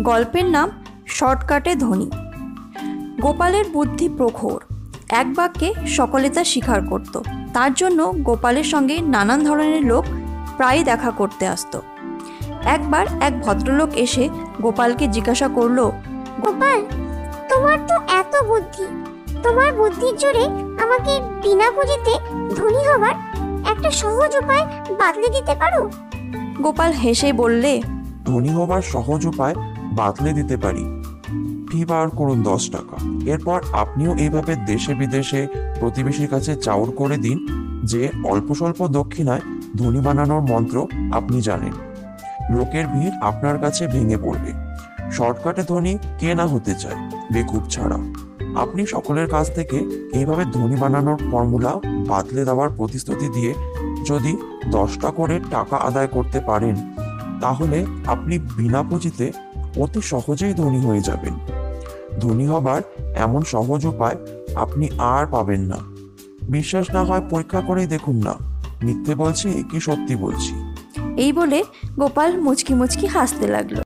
গল্পের নাম শর্টকাটে ধনী। গোপালের বুদ্ধি প্রখর, এক বাক্যে সকলে তা স্বীকার করত। তার জন্য গোপালের সঙ্গে নানান ধরনের লোক প্রায়ই দেখা করতে আসতো। একবার এক ভদ্রলোক এসে গোপালকে জিজ্ঞাসা করলো, গোপাল, তোমার তো এত বুদ্ধি, তোমার বুদ্ধির জোরে আমাকে বিনা পুঁজিতে ধনী হবার একটা সহজ উপায় বাতলে দিতে পারো? গোপাল হেসে বললে, ধনী হবার সহজ উপায় বাতলে দিতে পারি। ফি বার করুন 10 টাকা। এরপর আপনিও এইভাবে দেশে বিদেশে প্রতিবেশীর কাছে চাউর করে দিন যে অল্প স্বল্প দক্ষিণায় ধনী বানানোর মন্ত্র আপনি জানেন। লোকের ভিড় আপনার কাছে ভেঙে পড়বে। শর্টকাটে ধনী কে না হতে চায়, বেকুব ছাড়া। আপনি সকলের কাছ থেকে এইভাবে ধনী বানানোর ফর্মুলা বাতলে দেওয়ার প্রতিশ্রুতি দিয়ে যদি 10টা করে টাকা আদায় করতে পারেন, তাহলে আপনি বিনা পুঁজিতে অতি সহজেই ধনী হয়ে যাবেন। ধনী হবার এমন সহজ উপায় আপনি আর পাবেন না। বিশ্বাস না হয় পরীক্ষা করেই দেখুন না, মিথ্যে বলছি কি সত্যি বলছি। এই বলে গোপাল মুচকি মুচকি হাসতে লাগলো।